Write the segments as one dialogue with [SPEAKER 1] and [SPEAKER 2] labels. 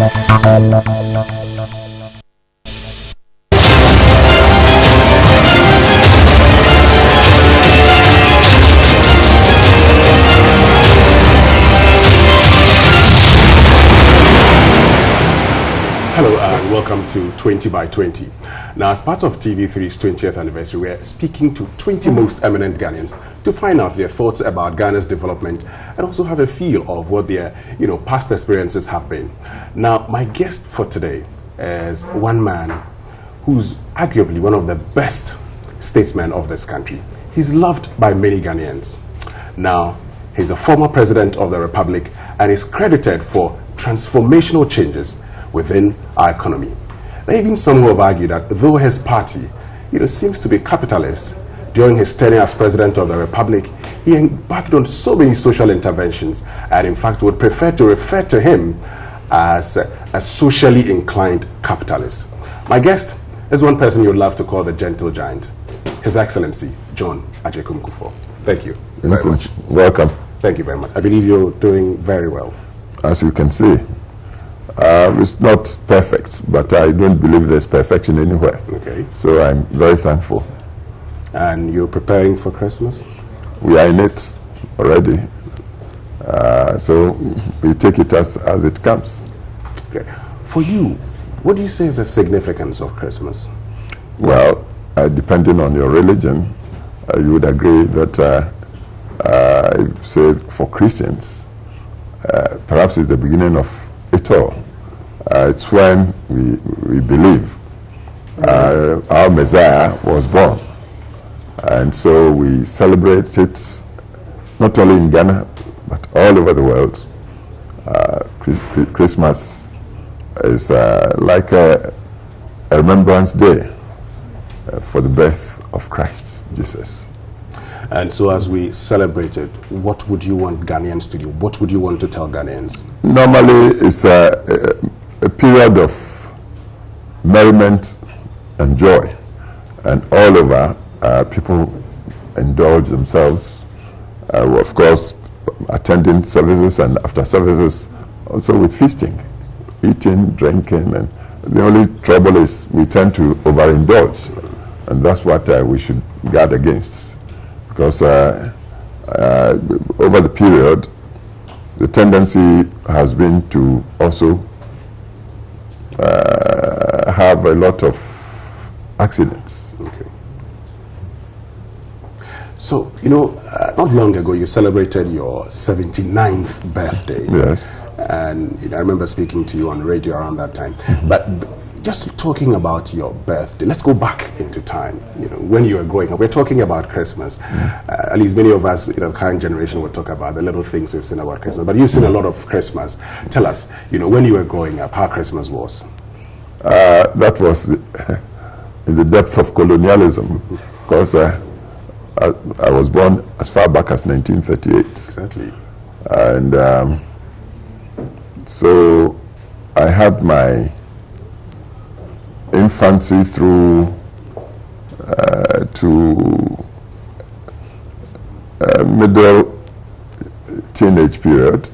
[SPEAKER 1] Hello and welcome to 20 by 20. Now, as part of TV3's 20th anniversary, we're speaking to 20 most eminent Ghanaians to find out their thoughts about Ghana's development and also have a feel of what their, past experiences have been. Now, my guest for today is one man who's arguably one of the best statesmen of this country. He's loved by many Ghanaians. Now, he's a former president of the Republic and is credited for transformational changes within our economy. There are even some who have argued that though his party, seems to be capitalist, during his tenure as president of the Republic, he embarked on so many social interventions and in fact would prefer to refer to him as a socially inclined capitalist. My guest is one person you'd love to call the gentle giant, His Excellency John Kufuor. Thank you very much.
[SPEAKER 2] Welcome.
[SPEAKER 1] Thank you very much. I believe you're doing very well.
[SPEAKER 2] As you can see. It's not perfect, but I don't believe there's perfection anywhere.
[SPEAKER 1] Okay.
[SPEAKER 2] So I'm very thankful.
[SPEAKER 1] And you're preparing for Christmas?
[SPEAKER 2] We are in it already. So we take it as it comes.
[SPEAKER 1] Okay. For you, what do you say is the significance of Christmas?
[SPEAKER 2] Well, depending on your religion, you would agree that, say, for Christians, perhaps it's the beginning of it all. It's when we believe our Messiah was born, and so we celebrate it not only in Ghana but all over the world. Christmas is like a remembrance day for the birth of Christ Jesus.
[SPEAKER 1] And so as we celebrate it, what would you want Ghanaians to do? What would you want to tell Ghanaians?
[SPEAKER 2] Normally, it's a period of merriment and joy. And all over, people indulge themselves, of course, attending services and after services, also with feasting, eating, drinking. And the only trouble is we tend to overindulge. And that's what we should guard against. Because over the period, the tendency has been to also have a lot of accidents.
[SPEAKER 1] Okay. So, not long ago, you celebrated your 79th birthday.
[SPEAKER 2] Yes.
[SPEAKER 1] And I remember speaking to you on radio around that time. But just talking about your birthday, let's go back into time, when you were growing up. We're talking about Christmas. At least many of us, current generation would talk about the little things we've seen about Christmas. But you've seen a lot of Christmas. Tell us, when you were growing up, how Christmas was.
[SPEAKER 2] That was in the depth of colonialism, because I was born as far back as 1938.
[SPEAKER 1] Exactly.
[SPEAKER 2] And so I had my infancy through to middle teenage period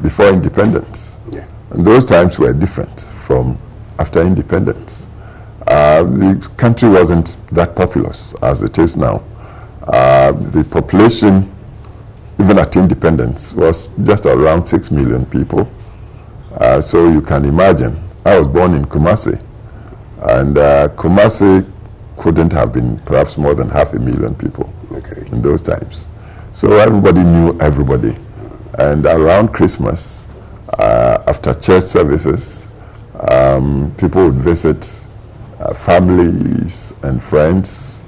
[SPEAKER 2] before independence.
[SPEAKER 1] Yeah.
[SPEAKER 2] And those times were different from after independence. The country wasn't that populous as it is now. The population, even at independence, was just around 6 million people. So you can imagine, I was born in Kumasi. And Kumasi couldn't have been perhaps more than 500,000 people in those times. So everybody knew everybody. And around Christmas, after church services, people would visit families and friends.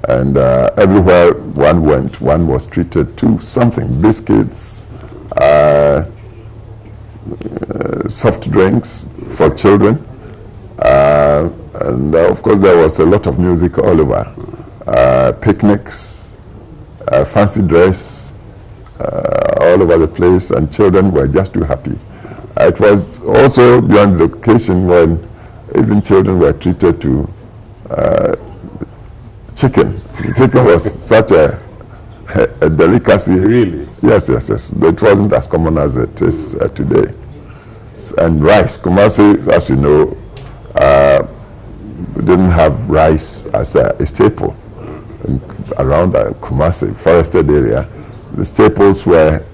[SPEAKER 2] And everywhere one went, one was treated to something, biscuits, soft drinks for children. And of course there was a lot of music all over, picnics, fancy dress, all over the place, and children were just too happy. It was also beyond the occasion when even children were treated to chicken. Chicken was such a delicacy.
[SPEAKER 1] Really?
[SPEAKER 2] Yes, yes, yes. But it wasn't as common as it is today. Yes, and rice. Kumasi, as you know, didn't have rice as a staple around the Kumasi forested area. The staples were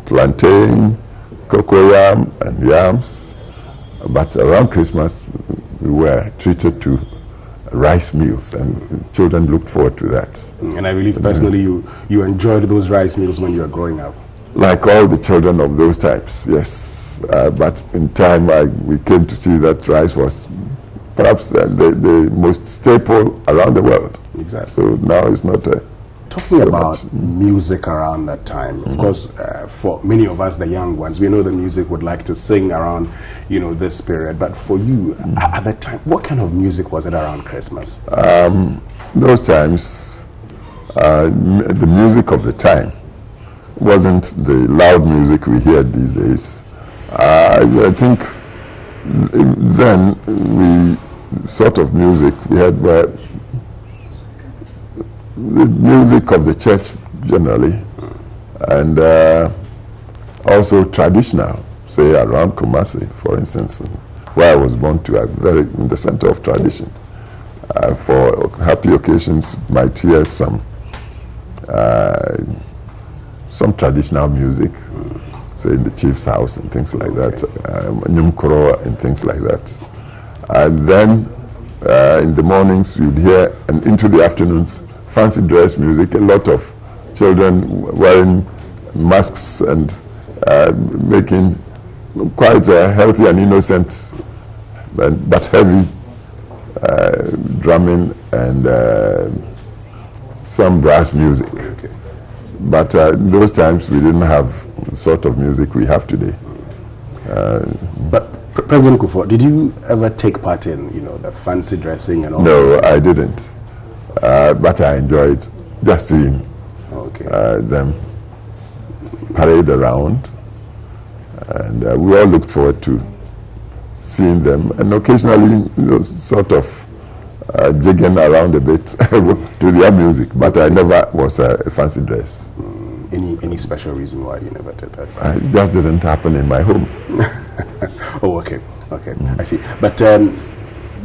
[SPEAKER 2] plantain, cocoyam, and yams. But around Christmas, we were treated to rice meals, and children looked forward to that.
[SPEAKER 1] And I believe personally you enjoyed those rice meals when you were growing up.
[SPEAKER 2] Like all the children of those types, yes. But in time, we came to see that rice was perhaps the most staple around the world.
[SPEAKER 1] Exactly.
[SPEAKER 2] So now it's not a...
[SPEAKER 1] Talking about music around that time, of course, for many of us, the young ones, we know the music would like to sing around, this period. But for you, at that time, what kind of music was it around Christmas?
[SPEAKER 2] Those times, the music of the time wasn't the loud music we hear these days. I think then sort of music we had were the music of the church generally, and also traditional, say around Kumasi, for instance, where I was born to, very in the center of tradition. For happy occasions, might hear some traditional music, say in the chief's house and things like that, Nyumkoro and things like that. And then in the mornings you'd hear, and into the afternoons, fancy dress music, a lot of children wearing masks and making quite a healthy and innocent but heavy drumming and some brass music.
[SPEAKER 1] Okay.
[SPEAKER 2] But in those times we didn't have the sort of music we have today.
[SPEAKER 1] But President Kufuor, did you ever take part in, the fancy dressing and all?
[SPEAKER 2] No, I didn't. But I enjoyed just seeing them parade around, and we all looked forward to seeing them, and occasionally sort of jigging around a bit to their music, but I never was a fancy dress.
[SPEAKER 1] Any special reason why you never did that?
[SPEAKER 2] It just didn't happen in my home.
[SPEAKER 1] Oh, okay, I see. But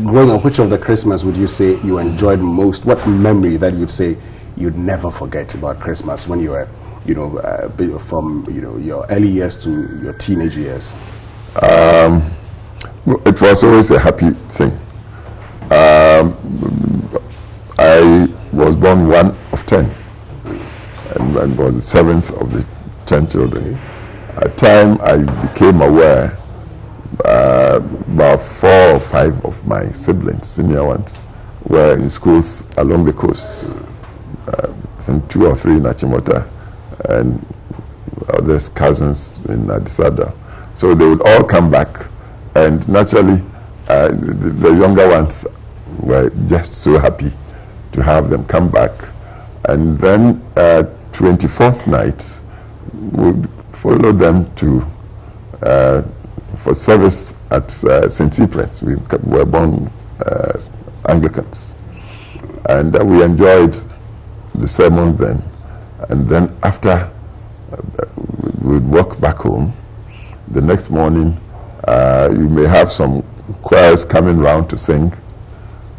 [SPEAKER 1] growing up, which of the Christmas would you say you enjoyed most? What memory that you'd say you'd never forget about Christmas when you were, from your early years to your teenage years?
[SPEAKER 2] It was always a happy thing. I was born one of 10, and was the seventh of the 10 children. At time I became aware about 4 or 5 of my siblings, senior ones, were in schools along the coast. I think 2 or 3 in Achimota, and others cousins in Adisada. So they would all come back, and naturally the younger ones were just so happy to have them come back. And then 24th night would follow them to for service at St. Cyprian's. We were born Anglicans, and we enjoyed the sermon then. And then after we'd walk back home. The next morning you may have some choirs coming round to sing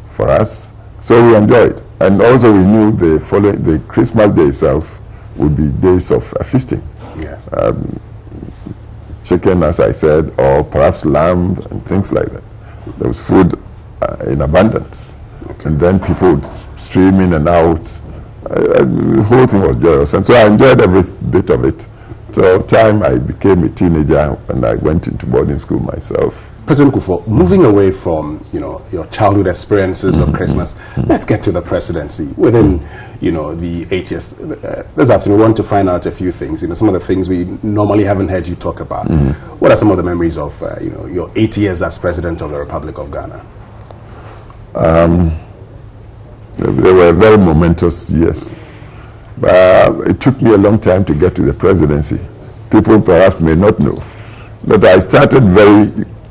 [SPEAKER 2] for us, so we enjoyed. And also we knew the Christmas day itself would be days of feasting. Chicken, as I said, or perhaps lamb and things like that. There was food in abundance. And then people would stream in and out. The whole thing was joyous. And so I enjoyed every bit of it. So time I became a teenager and I went into boarding school myself.
[SPEAKER 1] President Kufuor, moving away from your childhood experiences of Christmas, let's get to the presidency. Within the 8 years, this afternoon we want to find out a few things. Some of the things we normally haven't heard you talk about. What are some of the memories of your 8 years as president of the Republic of Ghana?
[SPEAKER 2] They were very momentous years. It took me a long time to get to the presidency. People perhaps may not know, but I started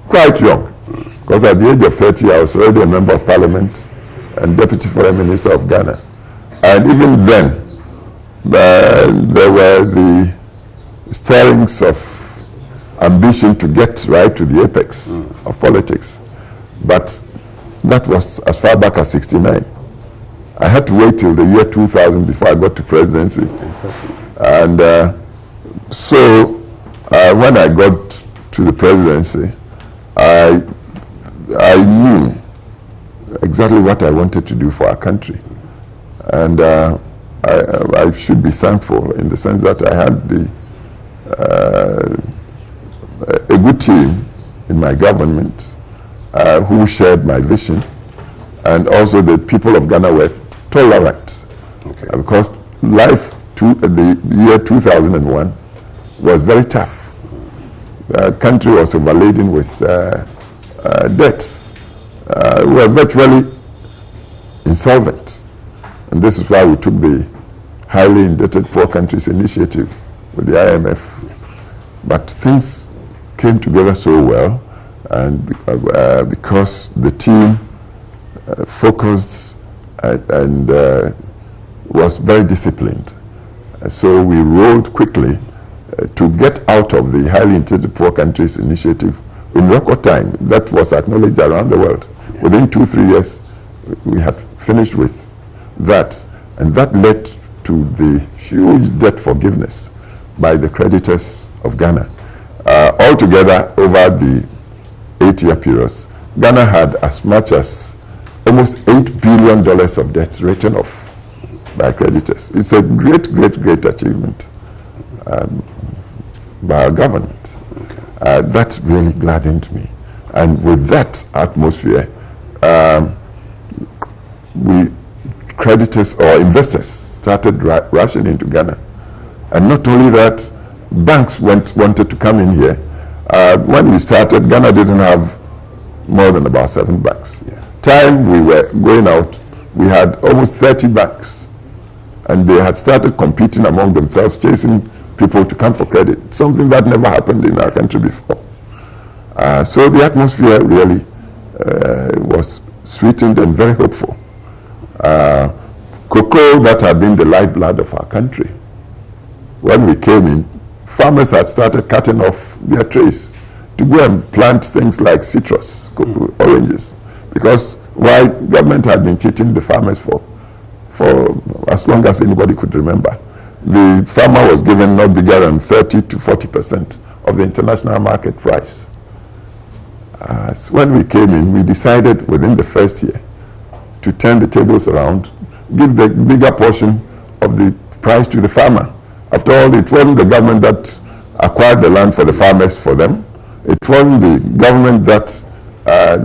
[SPEAKER 2] quite young, because at the age of 30 I was already a member of parliament and deputy foreign minister of Ghana. And even then there were the stirrings of ambition to get right to the apex of politics. But that was as far back as 69. I had to wait till the year 2000 before I got to presidency.
[SPEAKER 1] Exactly.
[SPEAKER 2] And so when I got to the presidency, I knew exactly what I wanted to do for our country. And I should be thankful in the sense that I had a good team in my government who shared my vision, and also the people of Ghana were tolerant.
[SPEAKER 1] Okay.
[SPEAKER 2] Because life the year 2001 was very tough. The country was overladen with debts. We were virtually insolvent. And this is why we took the Highly Indebted Poor Countries Initiative with the IMF. But things came together so well, and because the team focused and was very disciplined. So we rolled quickly to get out of the Highly Indebted Poor Countries Initiative in record time. That was acknowledged around the world. Yeah. Within 2-3 years, we had finished with that, and that led to the huge debt forgiveness by the creditors of Ghana. Altogether, over the 8-year periods, Ghana had as much as almost $8 billion of debt written off by creditors. It's a great, great, great achievement by our government. Okay. That really gladdened me. And with that atmosphere, creditors or investors started rushing into Ghana. And not only that, banks wanted to come in here. When we started, Ghana didn't have more than about 7 banks. Yeah. Time we were going out, we had almost 30 banks. And they had started competing among themselves, chasing people to come for credit, something that never happened in our country before. So the atmosphere really was sweetened and very hopeful. Cocoa, that had been the lifeblood of our country. When we came in, farmers had started cutting off their trees to go and plant things like citrus, oranges, because while government had been cheating the farmers for as long as anybody could remember, the farmer was given not bigger than 30 to 40% of the international market price. So when we came in, we decided within the first year to turn the tables around, give the bigger portion of the price to the farmer. After all, it wasn't the government that acquired the land for the farmers for them. It wasn't the government that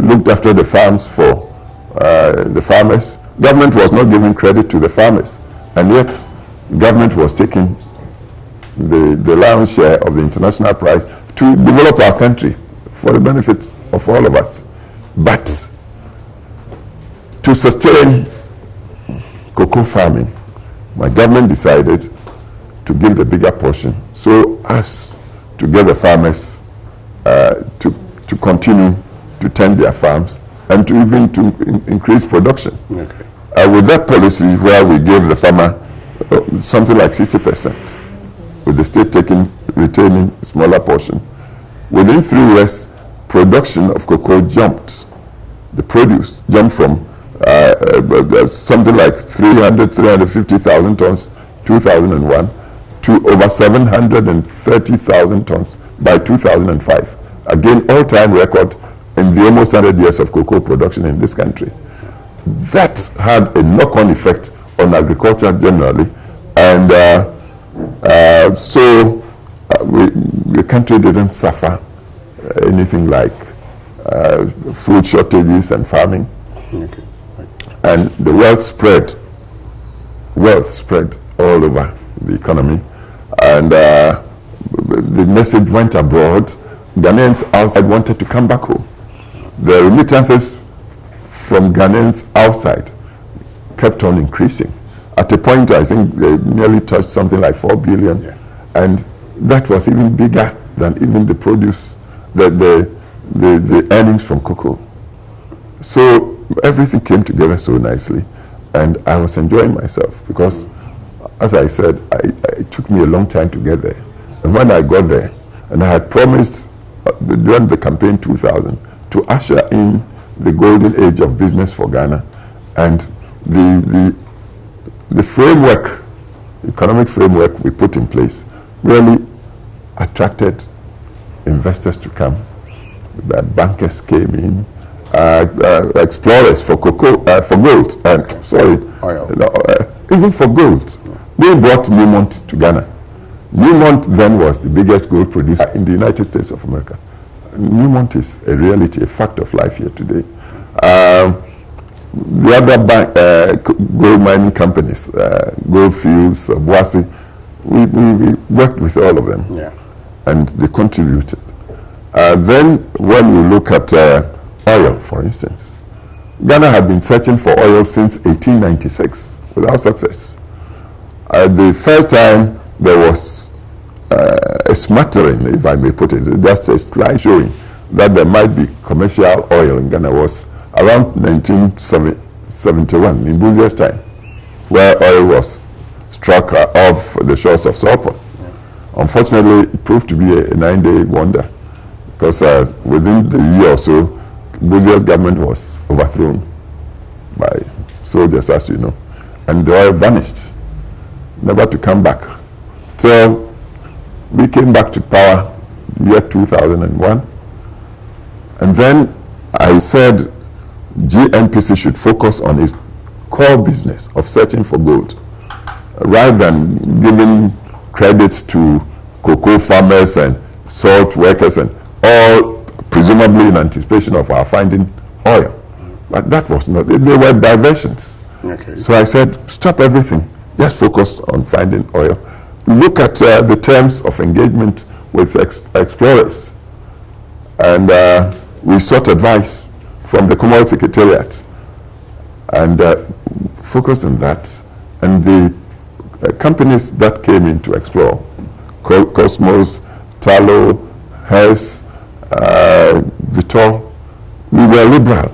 [SPEAKER 2] looked after the farms for the farmers. Government was not giving credit to the farmers, and yet government was taking the lion's share of the international price to develop our country for the benefit of all of us. But to sustain cocoa farming, my government decided to give the bigger portion so as to get the farmers to continue to tend their farms and to even increase production. Okay. With that policy where we gave the farmer something like 60%, with the state retaining a smaller portion, within 3 years, production of cocoa jumped. The produce jumped from something like 350,000 tons 2001 to over 730,000 tons by 2005. Again, all-time record in the almost 100 years of cocoa production in this country. That had a knock-on effect on agriculture generally, and so the country didn't suffer anything like food shortages and farming. Okay. And the wealth spread all over the economy, and the message went abroad. Ghanaians outside wanted to come back home. The remittances from Ghanaians outside kept on increasing. At a point, I think they nearly touched something like 4 billion, yeah. And that was even bigger than even the produce, the earnings from cocoa. So everything came together so nicely, and I was enjoying myself because, as I said, it took me a long time to get there. And when I got there, And I had promised during the campaign 2000 to usher in the golden age of business for Ghana, and the framework, economic framework we put in place really attracted investors to come. The bankers came in, explorers for cocoa, for gold, oil. Even for gold. They brought Newmont to Ghana. Newmont then was the biggest gold producer in the United States of America. Newmont is a reality, a fact of life here today. The other gold mining companies, Gold Fields, Boise, we worked with all of them, and they contributed. Then when you look at oil, for instance, Ghana had been searching for oil since 1896 without success. The first time there was a smattering, if I may put it, just a slight showing that there might be commercial oil in Ghana was around 1971, in Buzia's time, where oil was struck off the shores of Sopo. Unfortunately, it proved to be a 9-day wonder, because within the year or so, Buzia's government was overthrown by soldiers, as you know, and the oil vanished, never to come back. So we came back to power year 2001, and then I said GNPC should focus on its core business of searching for gold, rather than giving credits to cocoa farmers and salt workers, and all presumably in anticipation of our finding oil. But that was not, they were diversions. So I said, stop everything, just focus on finding oil. Look at the terms of engagement with explorers. And we sought advice from the Commonwealth Secretariat and focused on that. And the companies that came in to explore, Cosmos, Talo, Hess, Vitor, we were liberal.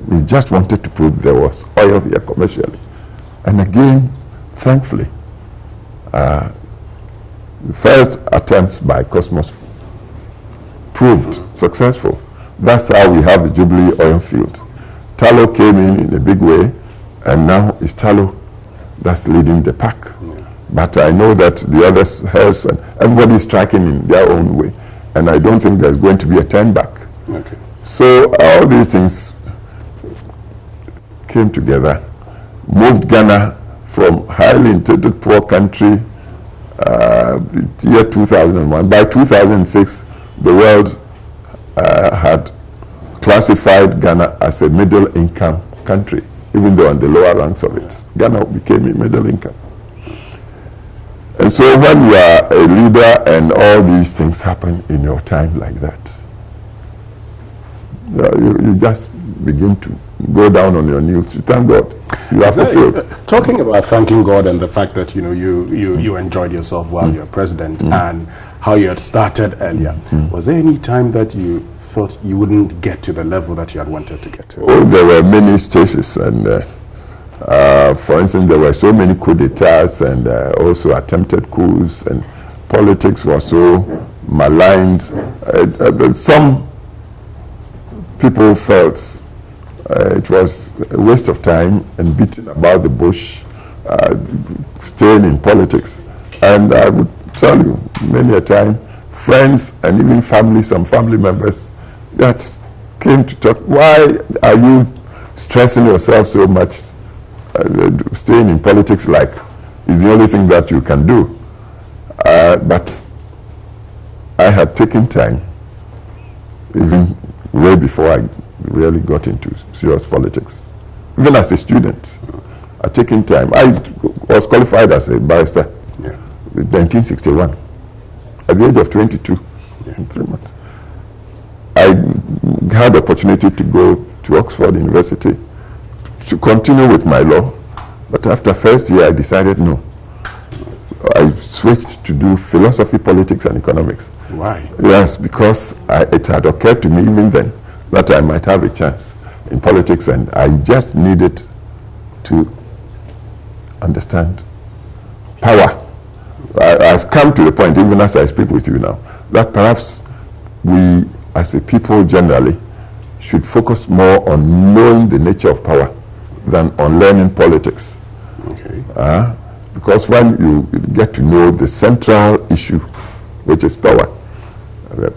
[SPEAKER 2] We just wanted to prove there was oil here commercially. And again, thankfully, the first attempts by Cosmos proved successful. That's how we have the Jubilee oil field. Talo came in a big way, and now it's Talo that's leading the pack. But I know that the others, Hess, and everybody is striking in their own way. And I don't think there's going to be a turn back. So all these things came together, moved Ghana from highly indebted poor country, year 2001. By 2006, the world had classified Ghana as a middle income country, even though on the lower ranks of it. Ghana became a middle income. And so when you are a leader and all these things happen in your time like that, you just begin to go down on your knees to thank God. You are fulfilled.
[SPEAKER 1] Talking about thanking God and the fact that you enjoyed yourself while you're president and how you had started earlier, was there any time that you thought you wouldn't get to the level that you had wanted to get to?
[SPEAKER 2] Oh, there were many stages, and for instance, there were so many coups d'etats and also attempted coups, and politics was so maligned. Some people felt it was a waste of time and beating about the bush, staying in politics. And I would tell you, many a time, friends and even family, some family members that came to talk, why are you stressing yourself so much? Staying in politics like is the only thing that you can do. But I had taken time, even way before I really got into serious politics. Even as a student, I taken time. I was qualified as a barrister in 1961, at the age of 22, in 3 months. I had the opportunity to go to Oxford University to continue with my law, but after first year I decided no. I switched to do philosophy, politics and economics.
[SPEAKER 1] Why?
[SPEAKER 2] Yes, because it had occurred to me even then that I might have a chance in politics, and I just needed to understand power. I I've come to the point, even as I speak with you now, that perhaps we, as a people generally, should focus more on knowing the nature of power than on learning politics.
[SPEAKER 1] Okay.
[SPEAKER 2] Because when you get to know the central issue, which is power,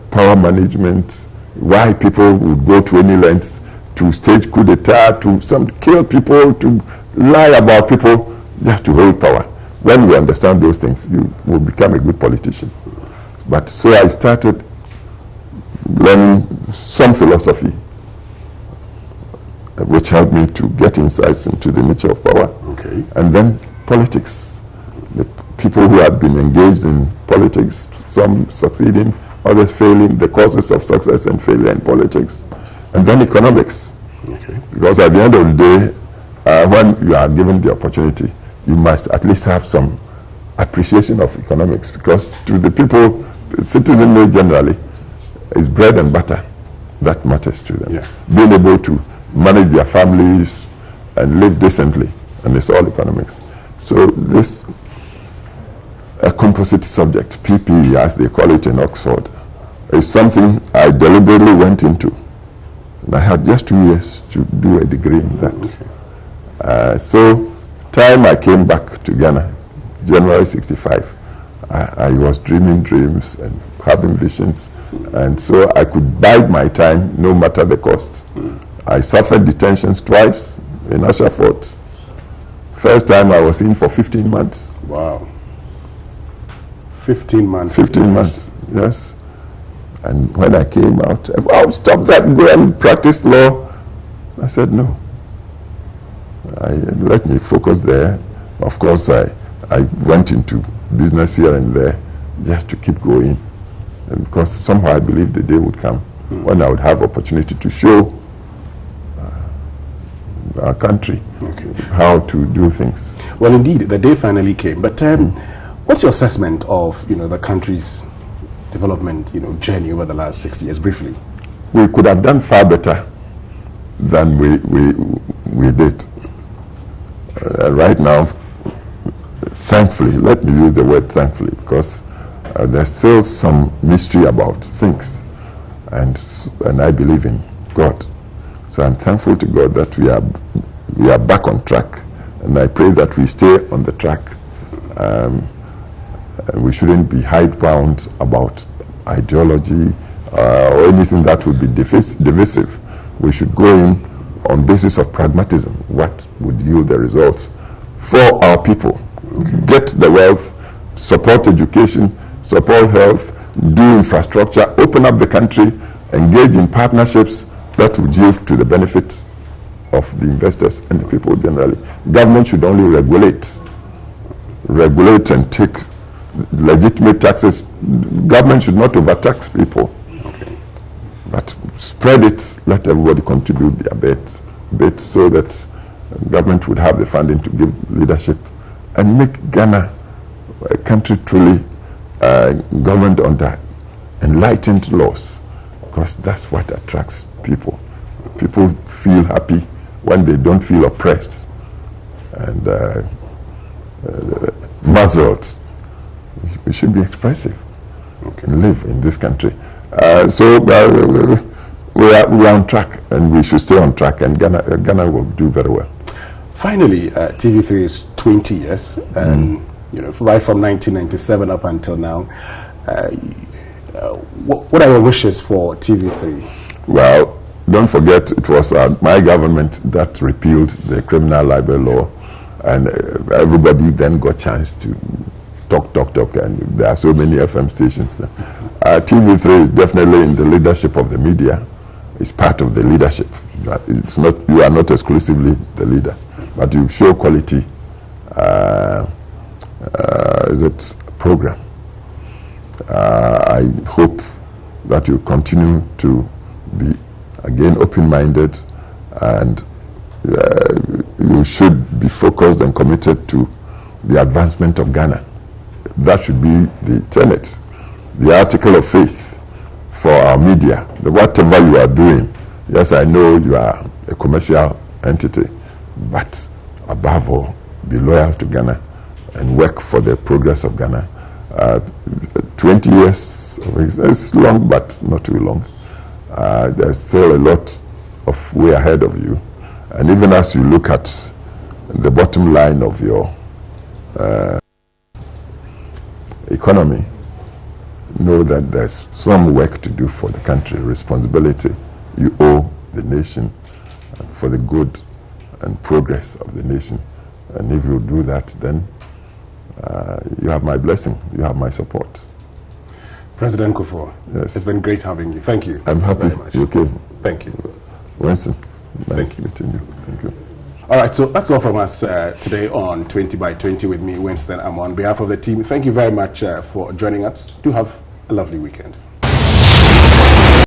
[SPEAKER 2] power management, why people would go to any lengths to stage coup d'etat, to kill people, to lie about people, just to hold power. When you understand those things, you will become a good politician. But so I started learning some philosophy, which helped me to get insights into the nature of power.
[SPEAKER 1] Okay.
[SPEAKER 2] And then politics. The people who had been engaged in politics, some succeeding, others failing, the causes of success and failure in politics. And then economics.
[SPEAKER 1] Okay. Because
[SPEAKER 2] at the end of the day, when you are given the opportunity, you must at least have some appreciation of economics, because to the people, citizenry generally, is bread and butter that matters to them.
[SPEAKER 1] Yeah.
[SPEAKER 2] Being able to manage their families and live decently, and it's all economics. So this a composite subject, PP as they call it in Oxford, is something I deliberately went into. And I had just 2 years to do a degree in that. Okay. So time I came back to Ghana, January 65, I was dreaming dreams and having visions, and so I could bide my time no matter the cost. I suffered detentions twice in Ashafort. First time I was in for 15 months.
[SPEAKER 1] Wow. 15 months.
[SPEAKER 2] 15 months, yes. And when I came out, I'll stop that, go and practice law. I said, no. Let me focus there. Of course, I went into business here and there just to keep going. And because somehow I believed the day would come when I would have opportunity to show our country how to do things.
[SPEAKER 1] Well, indeed, the day finally came. But what's your assessment of, the country's development, journey over the last 60 years, briefly?
[SPEAKER 2] We could have done far better than we did. Right now, thankfully, let me use the word thankfully, because there's still some mystery about things, and I believe in God. So I'm thankful to God that we are back on track, and I pray that we stay on the track. And we shouldn't be hidebound about ideology or anything that would be divisive. We should go in on basis of pragmatism. What would yield the results for our people? Get the wealth, support education, support health, do infrastructure, open up the country, engage in partnerships that would yield to the benefit of the investors and the people generally. Government should only regulate and take legitimate taxes. Government should not overtax people, but spread it, let everybody contribute their bit so that government would have the funding to give leadership and make Ghana a country truly governed under enlightened laws, because that's what attracts people. People feel happy when they don't feel oppressed and muzzled. We should be expressive and live in this country. So we are on track, and we should stay on track, and Ghana will do very well.
[SPEAKER 1] Finally, TV3 is 20 years, and right from 1997 up until now. What are your wishes for TV3?
[SPEAKER 2] Well, don't forget it was my government that repealed the criminal libel law, and everybody then got a chance to talk, and there are so many FM stations. TV3 is definitely in the leadership of the media. It's part of the leadership. It's not, you are not exclusively the leader, but you show quality program. I hope that you continue to be again open-minded, and you should be focused and committed to the advancement of Ghana. That should be the tenet, the article of faith for our media. Whatever you are doing, yes, I know you are a commercial entity, but above all, be loyal to Ghana and work for the progress of Ghana. 20 years, it's long, but not too long. There's still a lot of way ahead of you. And even as you look at the bottom line of your economy, know that there's some work to do for the country, responsibility you owe the nation for the good and progress of the nation. And if you do that, then you have my blessing, you have my support.
[SPEAKER 1] President Kufuor,
[SPEAKER 2] yes.
[SPEAKER 1] It's been great having you. Thank you.
[SPEAKER 2] I'm happy. You okay?
[SPEAKER 1] Thank you.
[SPEAKER 2] Winston, nice meeting you. Thank you.
[SPEAKER 1] All right, so that's all from us today on 20 by 20 with me, Winston. I'm on behalf of the team. Thank you very much for joining us. Do have a lovely weekend.